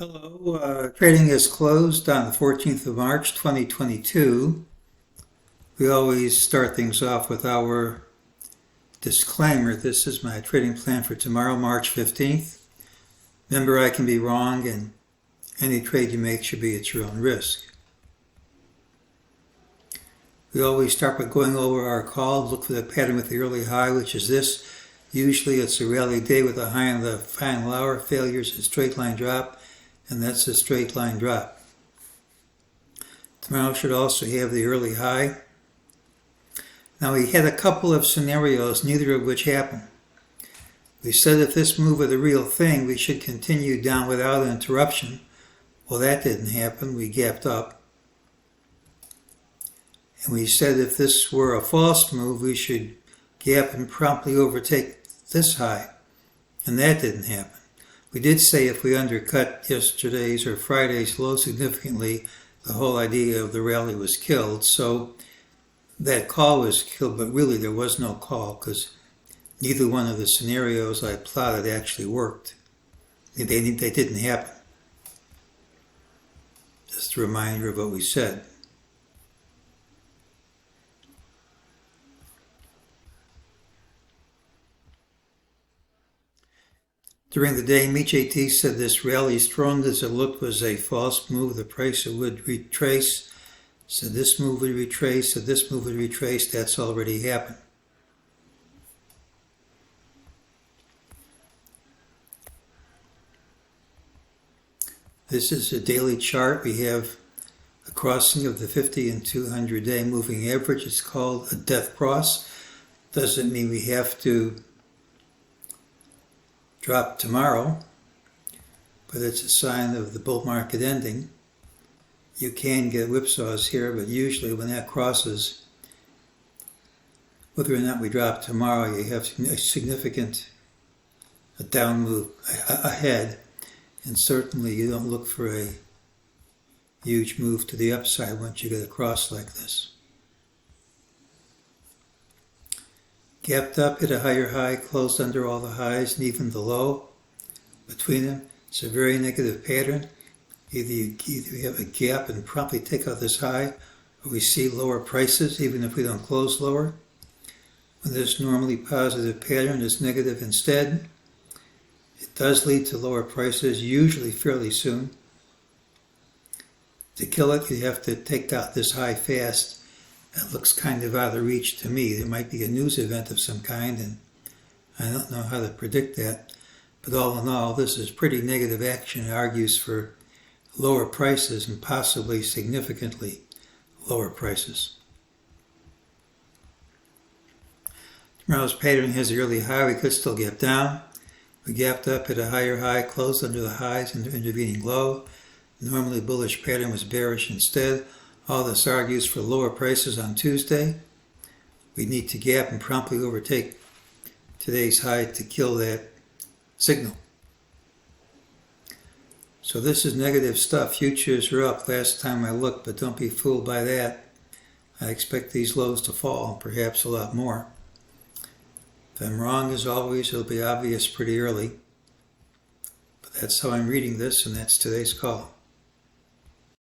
Hello, trading is closed on the 14th of March 2022. We always start things off with our disclaimer. This is my trading plan for tomorrow, March 15th. Remember, I can be wrong, and any trade you make should be at your own risk. We always start by going over our call, look for the pattern with the early high, which is this. Usually it's a rally day with a high on the final hour. Failures, a straight line drop, and that's a straight line drop. Tomorrow should also have the early high. Now we had a couple of scenarios, neither of which happened. We said if this move were the real thing, we should continue down without interruption. Well, that didn't happen. We gapped up. And we said if this were a false move, we should gap and promptly overtake this high. And that didn't happen. We did say if we undercut yesterday's or Friday's low significantly, the whole idea of the rally was killed. So that call was killed, but really there was no call because neither one of the scenarios I plotted actually worked. They didn't happen. Just a reminder of what we said. During the day, MEJT said this rally, strong as it looked, was a false move. The price would retrace. Said this move would retrace. Said this move would retrace. That's already happened. This is a daily chart. We have a crossing of the 50 and 200 day moving average. It's called a death cross. Doesn't mean we have to drop tomorrow, but it's a sign of the bull market ending. You can get whipsaws here, but usually when that crosses, whether or not we drop tomorrow, you have a significant down move ahead, and certainly you don't look for a huge move to the upside once you get a cross like this. Gapped up, hit a higher high, closed under all the highs and even the low between them. It's a very negative pattern. Either you have a gap and promptly take out this high, or we see lower prices even if we don't close lower. When this normally positive pattern is negative instead, it does lead to lower prices, usually fairly soon. To kill it, you have to take out this high fast. That looks kind of out of reach to me. There might be a news event of some kind, and I don't know how to predict that. But all in all, this is pretty negative action. It argues for lower prices and possibly significantly lower prices. Tomorrow's pattern has the early high. We could still gap down. We gapped up at a higher high, closed under the highs and the intervening low. Normally bullish pattern was bearish instead. All this argues for lower prices on Tuesday. We need to gap and promptly overtake today's high to kill that signal. So this is negative stuff. Futures are up last time I looked, but don't be fooled by that. I expect these lows to fall, perhaps a lot more. If I'm wrong, as always, it'll be obvious pretty early. But that's how I'm reading this, and that's today's call.